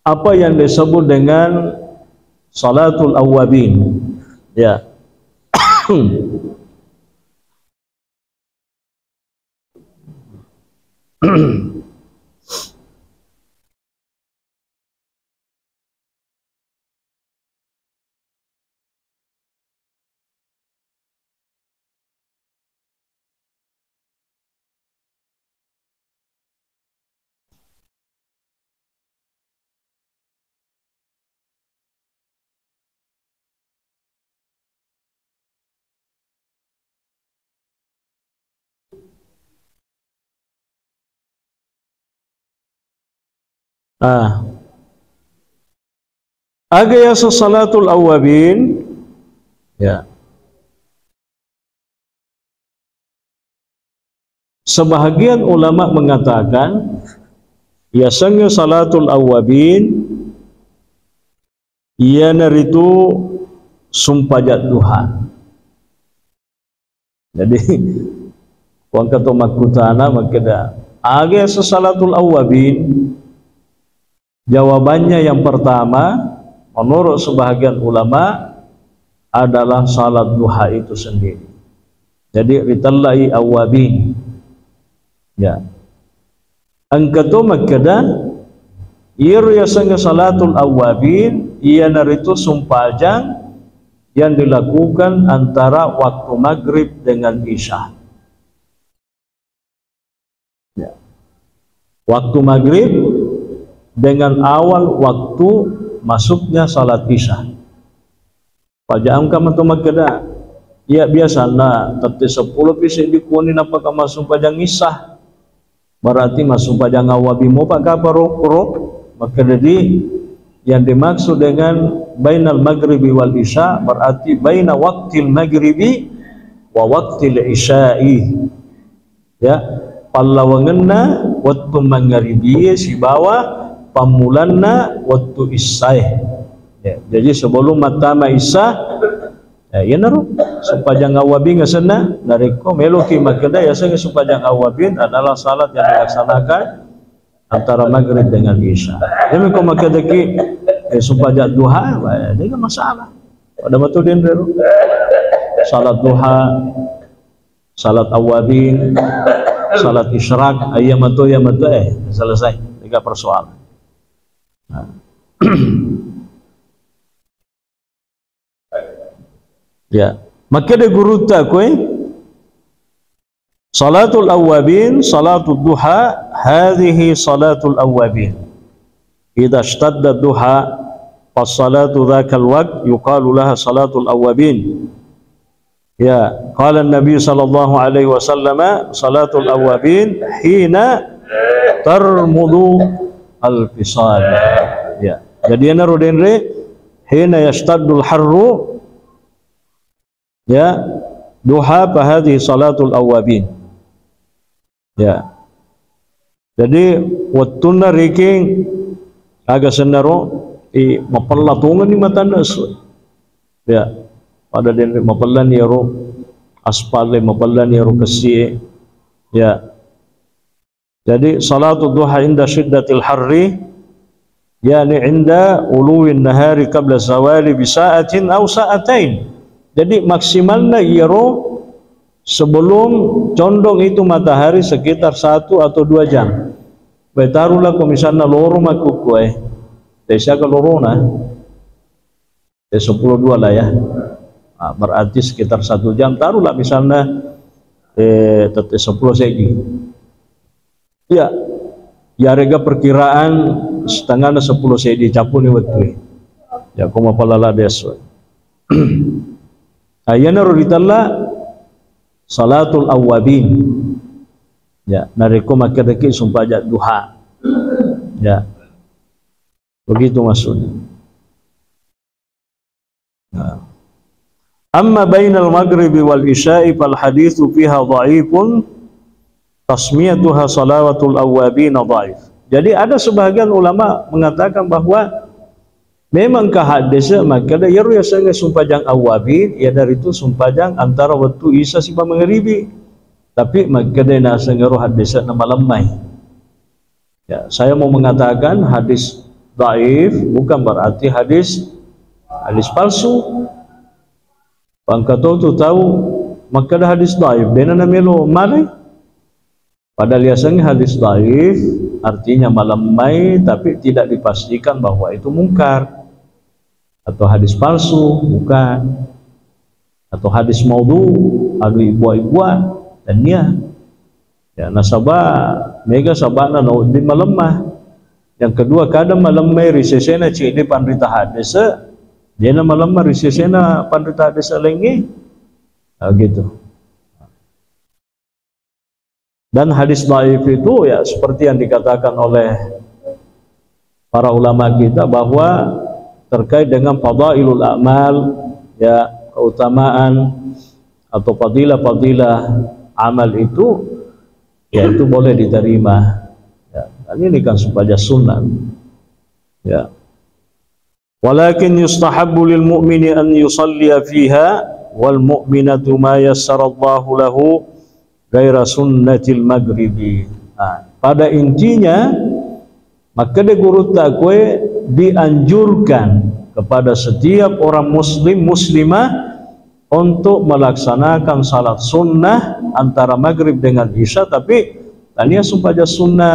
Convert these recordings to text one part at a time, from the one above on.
apa yang disebut dengan salatul awwabin. Ya. Agaya salatul awwabin, ya. Sebahagian ulama mengatakan biasanya salatul awwabin ia naritu sumpajat duha. Jadi wang kata makutana makeda agaya salatul awwabin, jawabannya yang pertama menurut sebahagian ulama adalah salat duha itu sendiri. Jadi ritallai awwabin. Ya. Angkatu makada ir yasanga salatul awwabin ia naritu sumpajang yang dilakukan antara waktu maghrib dengan isya. Ya. Waktu maghrib dengan awal waktu masuknya salat isya. Pajam kamu tu makada ya biasana tapi 10 pisik dikunin apakah masuk pajang isya. Berarti masuk pajang awabi mau pakai peruk, maka jadi yang dimaksud dengan bainal maghribi wal isya berarti baina waqtil maghribi wa waqtil isya'i. Ya, pallawanganna waktu maghribi si bawah pamulanna waktu isya. Ya, jadi sebelum matama isya ya naru supajang awabi ngasana nariko meloki makada ya sanga supajang awabin adalah salat yang dilaksanakan antara maghrib dengan isya. Jadi ko makada ki supajang duha ini kan masalah. Pada batu den salat duha, salat awabin, salat isyraq ayam atau selesai 3 persoalan. Nah. Ya, maka ada guru tak kue salatul awwabin, salatul duha, hadhihi salatul awwabin. Idza ishtadda duha fa salatu dzakal waqt yuqalu laha salatul awwabin. Ya, qala an-nabi sallallahu alaihi wasallam salatul awwabin hina tarmudu al-fisal. Ya, jadi ana rodenre hina yashtaddul harru ya duha fahadhi salatul awwabin. Ya, jadi wattuna riking agak senaro mapallatungan ni matanda ya pada den mapallan yaro aspale mapallan yaro kasi ya. Jadi salatul duha inda shiddatil harri yani inda uluwin nahari qabla zawali bi sa'atin aw sa'atain. Jadi maksimalnya iro sebelum condong itu matahari sekitar 1 atau 2 jam. Betarulah kalau misalnya loro maku kue, desa ke lorona, 10-2 lah ya. Nah, berarti sekitar 1 jam. Taruhlah misalnya 10 segi. Ya, ya rega perkiraan setengahnya 10 segi capuni betul. Ya, kau mapalala deso. Ayana ruritalla salatul awwabin. Ya, nariko makadaki sumpajat duha. Ya, begitu maksudnya. Nah. Amma bainal maghribi wal isya'i fal haditsu fiha dhaifun tasmiyatuha salawatul awwabin dhaif. Jadi ada sebahagian ulama mengatakan bahwa memang kahadisnya maka ada yaru yasanga sumpajang awabin ya dari itu sumpajang antara waktu isya sipa mengheribi tapi maka ada nasa ngaruh hadisnya nama lemai ya. Saya mau mengatakan hadis dhaif bukan berarti hadis palsu. Bangka tu tahu maka ada hadis dhaif dena namelo malai. Padahal biasanya hadis dhaif artinya malamai tapi tidak dipastikan bahwa itu mungkar atau hadis palsu bukan, atau hadis maudhu adu ibu-ibuan dan dia ya nasabah mega sabana no di malemah. Yang kedua kadang malemai risesena cik di pandrita hadis dia na malemah risesena pandrita hadis lagi gitu. Dan hadis dhaif itu ya seperti yang dikatakan oleh para ulama kita bahwa terkait dengan fadailul a'mal, ya keutamaan atau fadilah-fadilah amal itu ya itu boleh diterima ya. Dan ini kan supaya sunnah ya. Walakin yustahabbu lil mu'mini an yusalliya fiha wal mu'minatu ma yassarallahu lahu gaira sunnatil maghribi. Pada intinya maka de guru takwe dianjurkan kepada setiap orang muslim muslimah untuk melaksanakan salat sunnah antara maghrib dengan isya, tapi tania supaya sunnah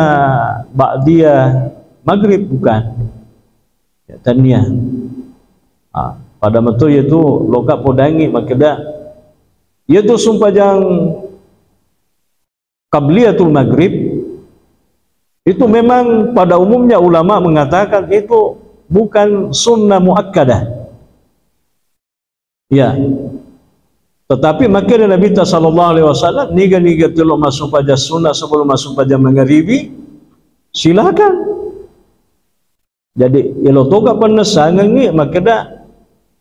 ba'diyah maghrib bukan ya, tania pada betul itu loka podangi makada yaitu sumpah qabliyatul maghrib itu memang pada umumnya ulama mengatakan itu bukan sunnah muakkadah ya, tetapi maka Nabi sallallahu alaihi wasallam niga telo masuk pada sunnah sebelum masuk pada maghribi silakan. Jadi ilo toga penesangan ni maka dah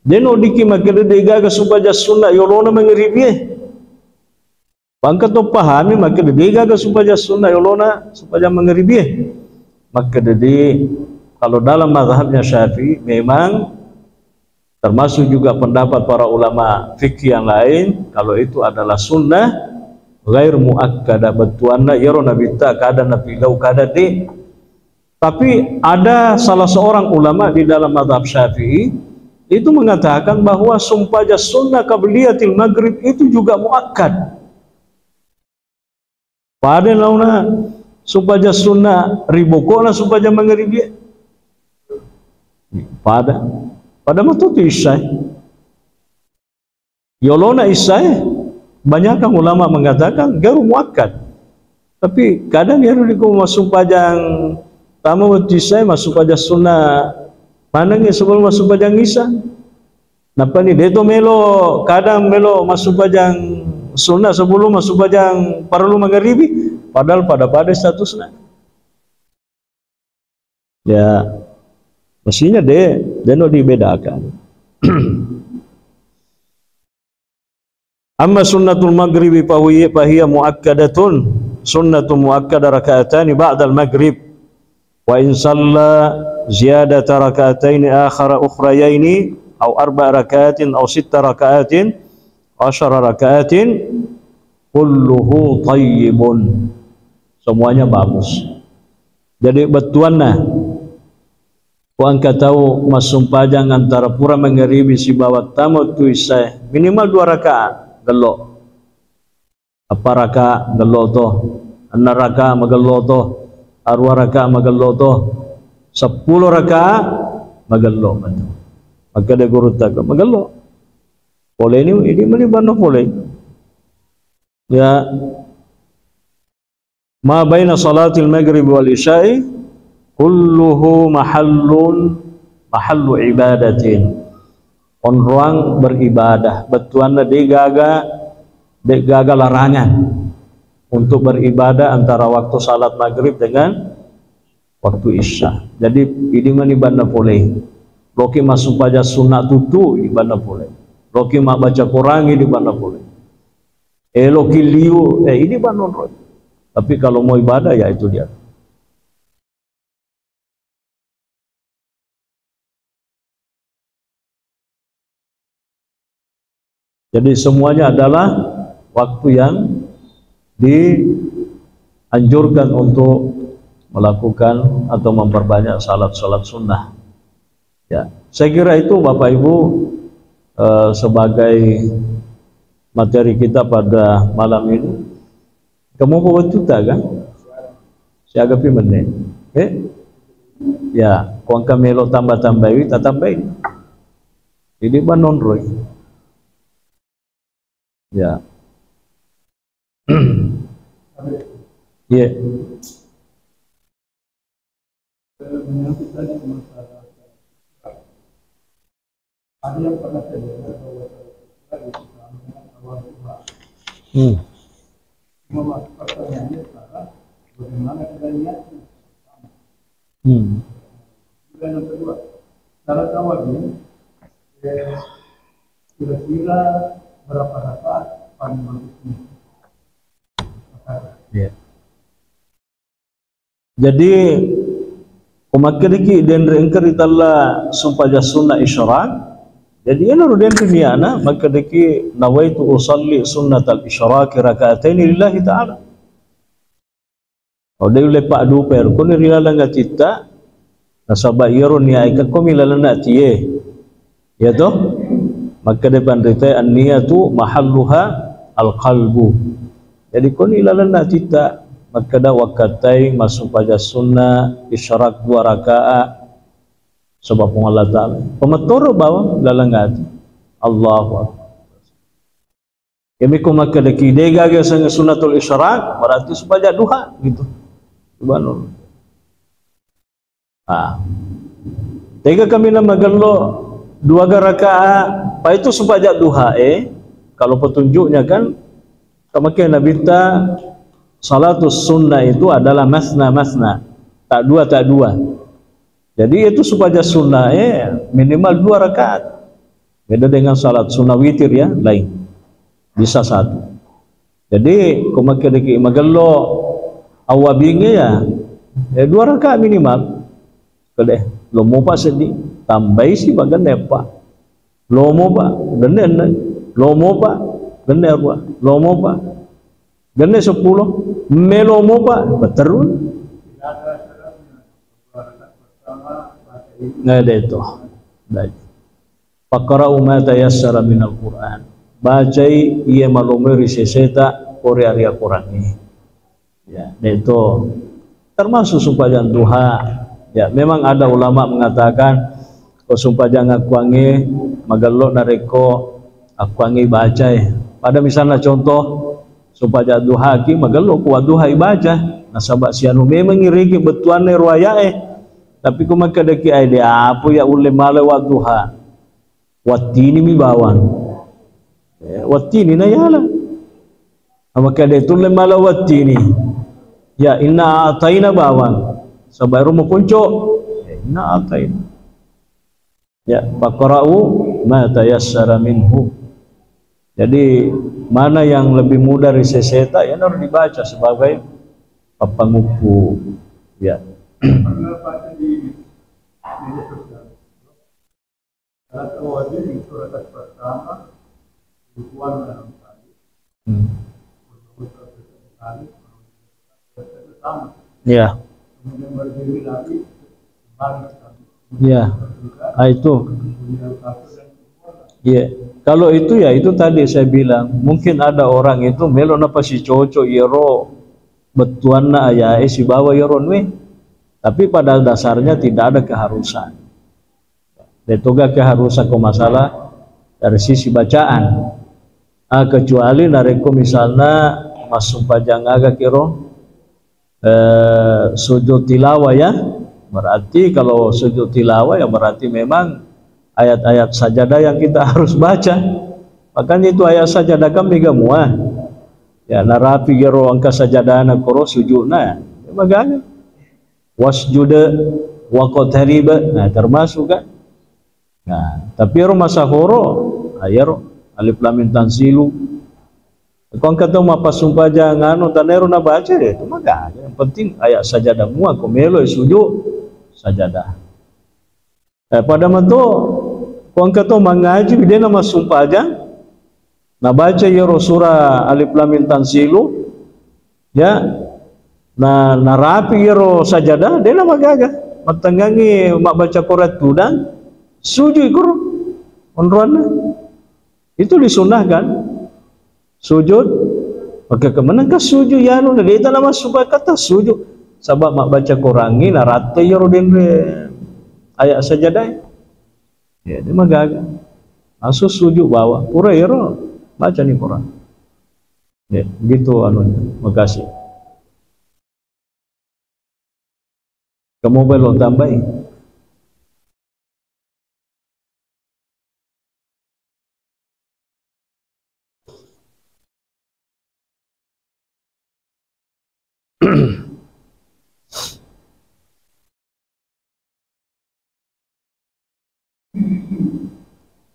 deno diki maka dah digaga supaya sunnah yolona maghribi bangka tu pahami maka dia gagal supaya sunnah yolona supaya maghribi. Maka dia kalau dalam mazhabnya Syafi'i memang termasuk juga pendapat para ulama fikih yang lain kalau itu adalah sunnah ghair muakkadah betuanna yaro nabi ta kada nabi lau kada di. Tapi ada salah seorang ulama di dalam mazhab Syafi'i itu mengatakan bahwa sumpah sunnah qabliyatil maghrib itu juga muakkad. Pada launa supaya sunnah ribukona supaya maghribi pada matu tu isya yolona isya banyak ulama mengatakan garu muakkad, tapi kadang ya riku masuk pajang tamu waktu isya masuk pajang sunnah mana ni sebelum masuk pajang isya napa ni deto melo kadang melo masuk pajang sunnah sebelum masuk pajang perlu maghribi padahal pada statusnya ya mestinya deno dibedakan. Amma sunnatul maghribi fahiya muakkadatun sunnatun muakkadah raka'atani ba'dal maghrib wa in shalla ziyadata raka'ataini ukhrayaini aw 4 raka'atin aw 6 raka'atin 10 raka'atin kulluhu tayyibun, semuanya bagus. Jadi betuanna ku angka tahu masuk pajang antara pura maghribi si bawat tamu tu isya minimal 2 rakaat gelo apa rakaat gelo to 6 rakaat magelo to 2 rakaat magelo to 10 rakaat magelo maka de guru tak magelo boleh ini mani bano boleh ya ma baina salatil maghrib wal isya'i kulluhu mahallu ibadatin on ruang beribadah betuanna digaga larangan untuk beribadah antara waktu salat maghrib dengan waktu isya. Jadi ini mani banda boleh loki masuk pada sunat tutu di banda boleh loki mak baca Quran di banda boleh loki liu ini banon roy. Tapi kalau mau ibadah ya itu dia. Jadi semuanya adalah waktu yang dianjurkan untuk melakukan atau memperbanyak salat sunnah. Ya, saya kira itu Bapak Ibu sebagai materi kita pada malam ini. Kamu bawa tuta kan? Saya agapi menit. Ya, kuang kamelo tambah-tambahi, tak tambahin. Jadi banon roy. Ya. Ya. Menyangkut tadi masalah ada yang pernah saya dengar bahwa awal Tuhan. Cuma pertanyaannya sekarang bagaimana kita niatnya? Dan yang kedua, cara awalnya kira-kira berapa rakaat paling bagusnya? Ya. Jadi umakiriki dan rengker italla sumpah sunnah isyarat. Jadi anu den dunia maka deki nawaitu usalli sunnatal isyarat raka'ataini lillahi ta'ala. Ode lepak du per kun rilala ngatita nasaba irun ya ikat komilala natiye. Ya toh? Maka depan rita an-niyatu mahalluha al-qalbu. Jadi kun ilala ngatita maka da wakatai masuk pada sunnah isyarat 2 rakaat sebab Allah Ta'ala pemetur bawang lalangat Allahu Akbar. Kami ko maka deki dega ge sang sunnatul isyarat berarti supaya duha gitu. Subhanallah. Tega kami nama gelo 2 rakaat pa itu supaya duha kalau petunjuknya kan kamakin Nabi ta salatus sunnah itu adalah masna, tak dua. Jadi itu supaya sunnah minimal 2 rakaat. Beda dengan salat sunnah witir ya, lain. Bisa 1. Jadi kumakiriki magalo awabinge ya 2 rakaat minimal. Kade lomo pa sedi tambai si bagan nepa. Lomo pa genen lomo pa gener pa lomo pa gene 10 melomo pa beterun. Nah itu baik. Faqra'u ma tayassara minal Qur'an. Bacai ia malumuri seseta Korea Quran ini. Ya, itu termasuk sumpah duha. Ya, memang ada ulama mengatakan sumpah jangan akuangi magalo nareko akuangi bacai. Pada misalnya contoh sumpah duha ki magalo kuat duha ibaca. Nasabak sianu memang ngiriki betuane ruayae. Tapi kumaka deki ide apa ya ule male wa duha watini mi bawang watini na yala maka de tulle male watini ya inna ataina bawang sabaru mo punco inna ataina ya faqra'u ma tayassara minhu. Jadi mana yang lebih mudah riseseta ya harus dibaca sebagai papangupu ya. Pernah baca di media sosial. Salat wajib itu rakaat pertama rukuan dalam kali. Ya. Kemudian berdiri lagi balik. Ya. Itu. Ya. Kalau itu ya itu tadi saya bilang mungkin ada orang itu melo napa si cocok yero betuanna aya si bawa yeron we. Tapi pada dasarnya tidak ada keharusan. Detoga keharusan ke masalah dari sisi bacaan. Kecuali nareko misalnya masuk pajang agak kiro sujud tilawah ya. Berarti kalau sujud tilawah ya berarti memang ayat-ayat sajadah yang kita harus baca. Makanya itu ayat sajadah kami gamua. Ya narapi kiro angka sajadah na koro sujudna. Ya, magana. Wasjuda waqtariba termasuk kan. Nah, tapi ro masahoro ayaro alif lam mim tanzilu. Kau kata mau apa sumpah jangan tanero na baca deh itu maka yang penting ayat sajadah mua komelo sujud sajadah. Pada mento kau kata mengaji dia nama sumpah aja na baca ya surah alif lam mim tanzilu ya. narapi iro sajadah dia nama gaga matangangi mak baca Quran tudang sujud ikur onroana itu disunahkan sujud. Maka kemenangkah sujud ya nu dia tak nama supaya kata sujud sebab mak baca Quran ni narate iro denre ayat sajadah ya dia mah gaga masuk sujud bawa pura iro baca ni Quran ya gitu anunya. Makasih kamu belum tambahin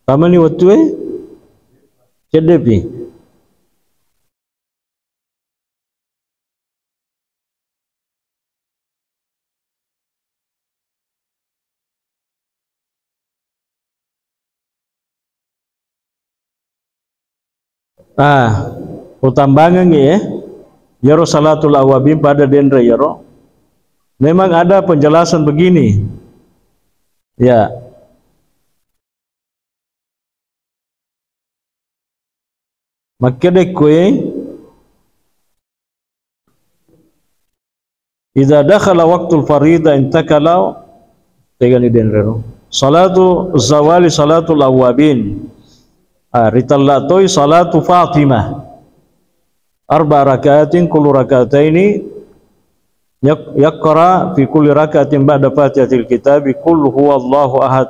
Kama ni waktu cedepi utambangan ni yaro salatul awabin pada dendre yaro memang ada penjelasan begini ya. Maka dekue idza dakhala waqtul farida intakala tegani denrero salatu zawali salatul awabin ritallatoi salatu Fatimah arba rakaatin kullu rakataini yaqra fi kulli rakaatin ba'da fatihatil kitab qul huwallahu ahad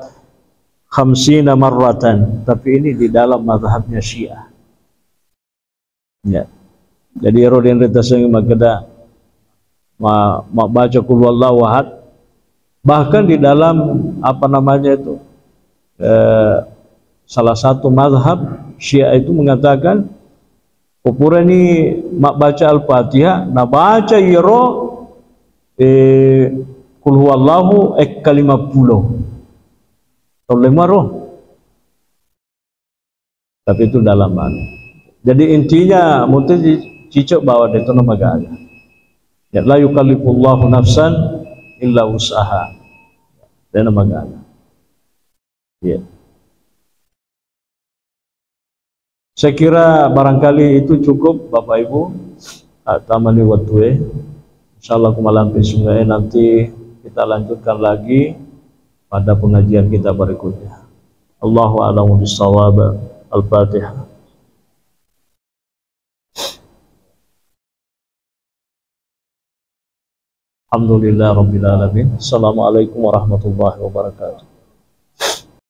50 marratan. Tapi ini di dalam mazhabnya Syiah ya. Jadi rodin retaseng magada baca qul huwallahu ahad bahkan di dalam apa namanya itu salah satu mazhab Syiah itu mengatakan upura ni mak baca Al-Fatihah na baca iro qul huwallahu kalimah 50 atau 5 tapi itu dalam mana. Jadi intinya mungkin cicok bawa itu nama gaya ya la yukallifullahu nafsan illa usaha dan nama gaya ya. Saya kira barangkali itu cukup Bapak Ibu tamani waktu insyaallah kumalam sungai nanti kita lanjutkan lagi pada pengajian kita berikutnya. Allahu a'lamu bissawab. Al-Fatihah. Alhamdulillah rabbil alamin. Assalamualaikum warahmatullahi wabarakatuh.